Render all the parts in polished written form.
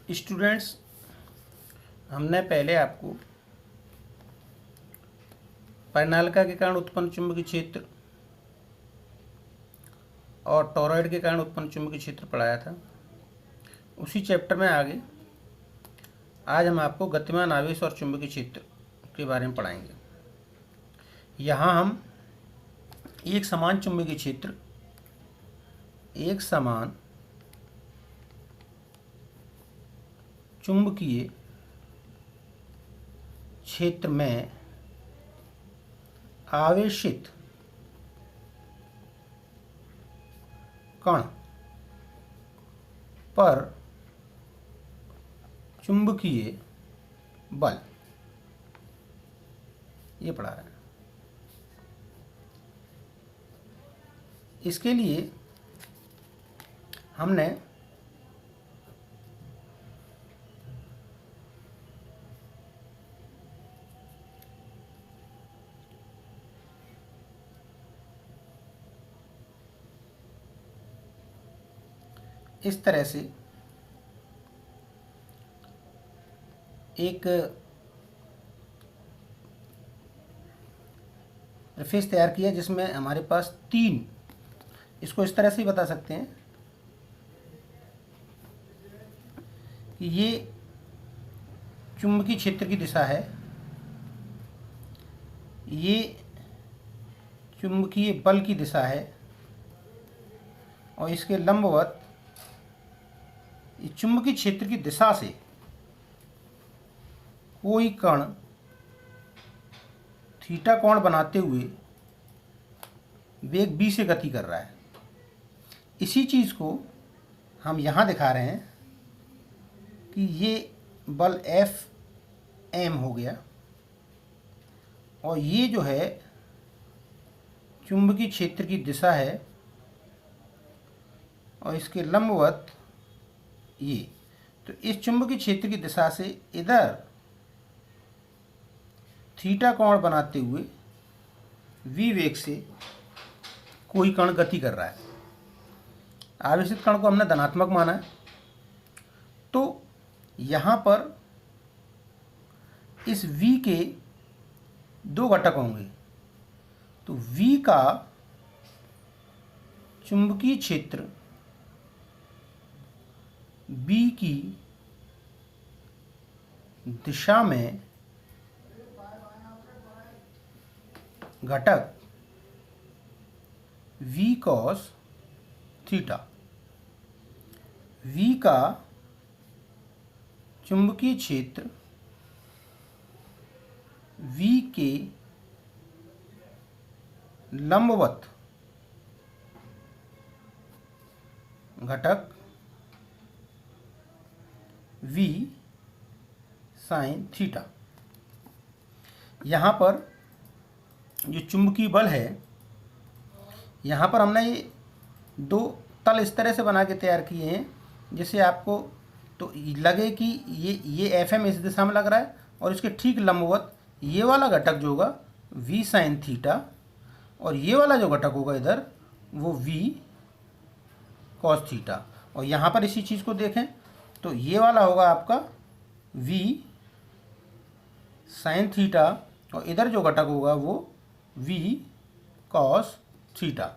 Students, हमने पहले आपको परिनालिका के कारण उत्पन्न चुंबकीय क्षेत्र और टॉरॉइड के कारण उत्पन्न चुंबकीय क्षेत्र पढ़ाया था। उसी चैप्टर में आगे आज हम आपको गतिमान आवेश और चुंबकीय क्षेत्र के बारे में पढ़ाएंगे। यहाँ हम एक समान चुंबकीय क्षेत्र, एक समान चुंबकीय क्षेत्र में आवेशित कण पर चुंबकीय बल, ये पढ़ा रहे हैं। इसके लिए हमने इस तरह से एक सरफेस तैयार किया जिसमें हमारे पास तीन, इसको इस तरह से ही बता सकते हैं कि ये चुंबकीय क्षेत्र की दिशा है, ये चुंबकीय बल की दिशा है और इसके लंबवत चुंबकीय क्षेत्र की दिशा से कोई कण थीटा कोण बनाते हुए वेग b से गति कर रहा है। इसी चीज़ को हम यहाँ दिखा रहे हैं कि ये बल Fm हो गया और ये जो है चुंबकीय क्षेत्र की दिशा है और इसके लंबवत ये, तो इस चुंबकीय क्षेत्र की दिशा से इधर थीटा कोण बनाते हुए v वेग से कोई कण गति कर रहा है। आवेशित कण को हमने धनात्मक माना है, तो यहाँ पर इस v के दो घटक होंगे। तो v का चुंबकीय क्षेत्र b की दिशा में घटक v cos थीटा, v का चुंबकीय क्षेत्र v के लंबवत घटक v साइन थीटा। यहाँ पर जो चुंबकीय बल है, यहाँ पर हमने ये दो तल इस तरह से बना के तैयार किए हैं जिससे आपको तो लगे कि ये Fm इस दिशा में लग रहा है और इसके ठीक लंबवत ये वाला घटक जो होगा v साइन थीटा और ये वाला जो घटक होगा इधर वो v cos थीटा। और यहाँ पर इसी चीज़ को देखें तो ये वाला होगा आपका v साइन थीटा और इधर जो घटक होगा वो v cos थीटा।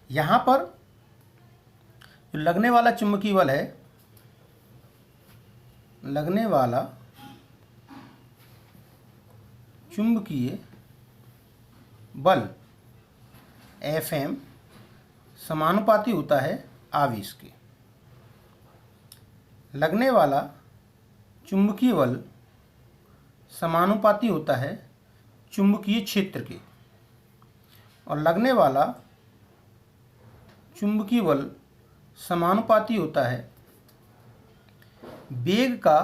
यहाँ पर जो लगने वाला चुंबकीय बल है, लगने वाला चुंबकीय बल Fm समानुपाती होता है आवेश के। लगने वाला चुंबकीय बल समानुपाती होता है चुंबकीय क्षेत्र के और लगने वाला चुंबकीय बल समानुपाती होता है वेग का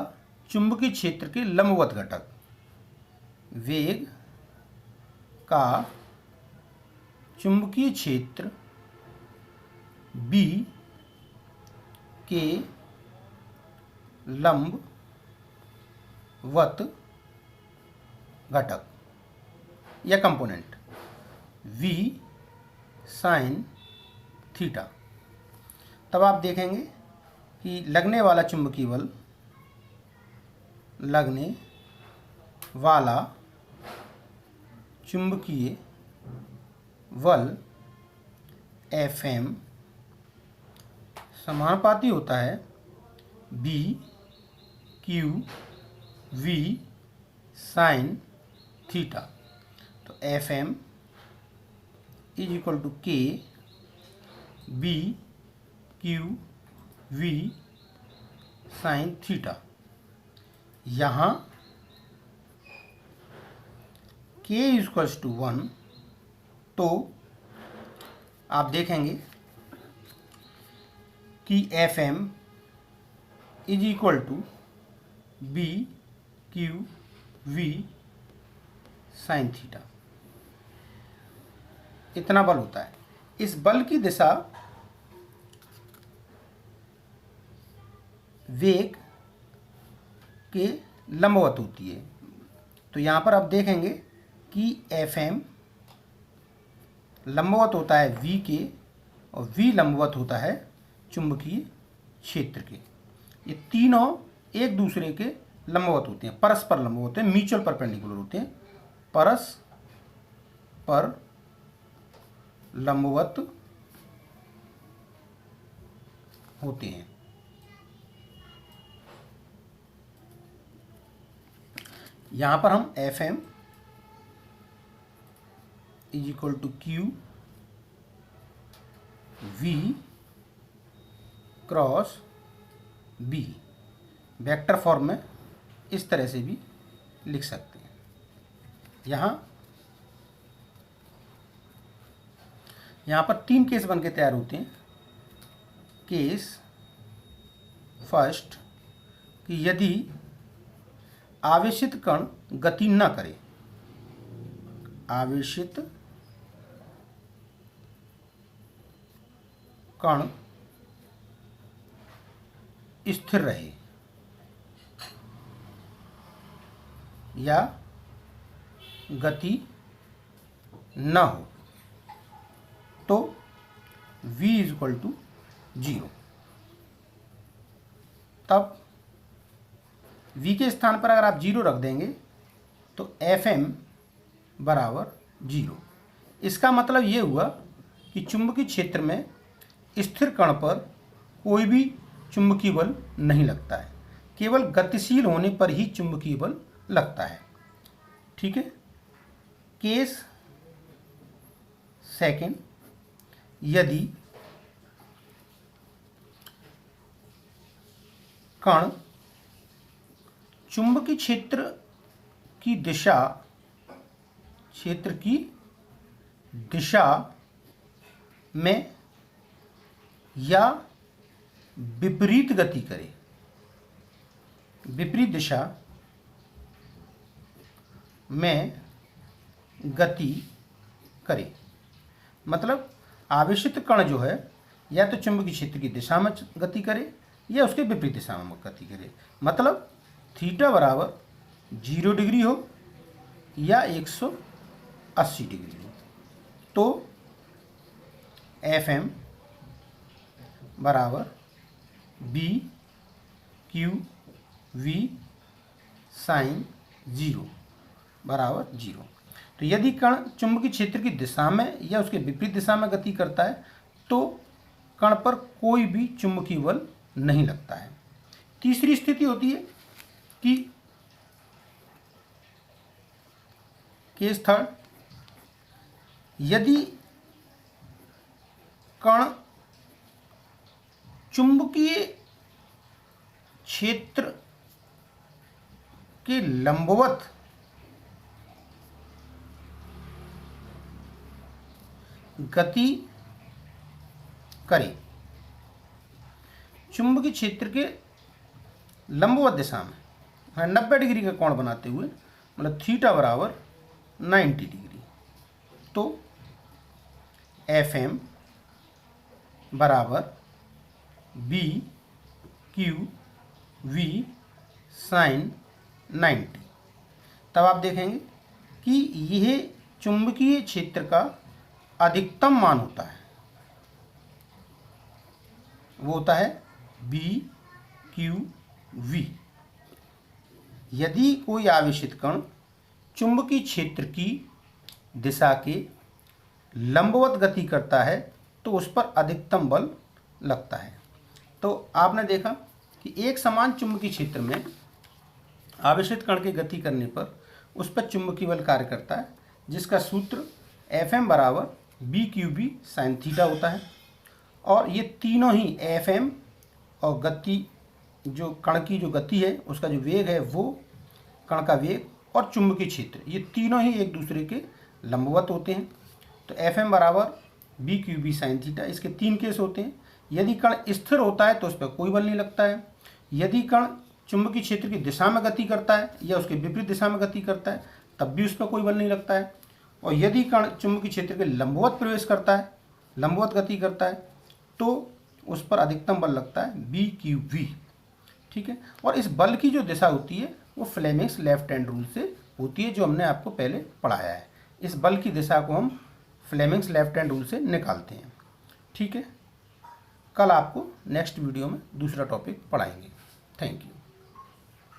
चुंबकीय क्षेत्र के लंबवत घटक। वेग का चुंबकीय क्षेत्र b के लंबवत घटक या कंपोनेंट v साइन थीटा। तब आप देखेंगे कि लगने वाला चुंबकीय बल लगने वाला चुंबकीय बल Fm समानुपाती होता है B Q V sine theta. तो Fm is equal to K B Q V sine theta. यहाँ K इक्वल्स टू 1, तो आप देखेंगे कि Fm is equal to B Q V sine theta. इतना बल होता है। इस बल की दिशा वेग के लंबवत होती है। तो यहाँ पर आप देखेंगे कि Fm लंबवत होता है V के और V लंबवत होता है चुंबकीय क्षेत्र के। ये तीनों एक दूसरे के लंबवत होते हैं, परस्पर लंबवत होते हैं, म्यूचुअल परपेंडिकुलर होते हैं, परस्पर लंबवत होते हैं। यहाँ पर हम Fm is equal to Q V cross B vector form में इस तरह से भी लिख सकते हैं। यहाँ पर 3 केस बन के तैयार होते हैं। केस फर्स्ट कि यदि आवेशित कण गति न करे, आवेशित कण स्थिर रहे या गति न हो, तो V इज इक्वल टू 0। तब V के स्थान पर अगर आप 0 रख देंगे तो Fm बराबर 0। इसका मतलब ये हुआ कि चुंबकीय क्षेत्र में स्थिर कण पर कोई भी चुंबकीय बल नहीं लगता है, केवल गतिशील होने पर ही चुंबकीय बल लगता है। ठीक है। केस सेकंड, यदि कण चुंबकीय क्षेत्र की दिशा में या विपरीत गति करे, विपरीत दिशा में गति करे, मतलब आवेशित कण जो है या तो चुंबकीय क्षेत्र की दिशा में गति करे या उसके विपरीत दिशा में गति करे। मतलब थीटा बराबर 0 डिग्री हो या 180 डिग्री हो, तो Fm बराबर B Q V साइन 0 बराबर 0। तो यदि कण चुंबकीय क्षेत्र की दिशा में या उसके विपरीत दिशा में गति करता है तो कण पर कोई भी चुंबकीय बल नहीं लगता है। तीसरी स्थिति होती है कि केस थर्ड, यदि कण चुंबकीय क्षेत्र के लंबवत गति करे, चुंबकीय क्षेत्र के लंबवत दिशा में 90 डिग्री का कोण बनाते हुए, मतलब थीटा बराबर 90 डिग्री, तो Fm बराबर B Q V साइन 90। तब आप देखेंगे कि यह चुंबकीय क्षेत्र का अधिकतम मान होता है, वो होता है B Q V। यदि कोई आवेशित कण चुंबकीय क्षेत्र की दिशा के लंबवत गति करता है तो उस पर अधिकतम बल लगता है। तो आपने देखा कि एक समान चुंबकीय क्षेत्र में आवेशित कण की गति करने पर उस पर चुंबकीय बल कार्य करता है, जिसका सूत्र Fm बराबर BQB sin थीटा होता है। और ये तीनों ही Fm और गति, जो कण की जो गति है उसका जो वेग है वो, कण का वेग और चुंबकीय क्षेत्र, ये तीनों ही एक दूसरे के लंबवत होते हैं। तो Fm बराबर BQB sin थीटा, इसके 3 केस होते हैं। यदि कण स्थिर होता है तो उस पर कोई बल नहीं लगता है। यदि कण चुंबकीय क्षेत्र की दिशा में गति करता है या उसके विपरीत दिशा में गति करता है तब भी उस पर कोई बल नहीं लगता है। और यदि कण चुंबकीय क्षेत्र के लंबवत प्रवेश करता है, लंबवत गति करता है, तो उस पर अधिकतम बल लगता है BQB। ठीक है। और इस बल की जो दिशा होती है वो फ्लेमिंग्स लेफ्ट हैंड रूल से होती है, जो हमने आपको पहले पढ़ाया है। इस बल की दिशा को हम फ्लेमिंग्स लेफ्ट हैंड रूल से निकालते हैं। ठीक है। कल आपको नेक्स्ट वीडियो में दूसरा टॉपिक पढ़ाएंगे। Thank you.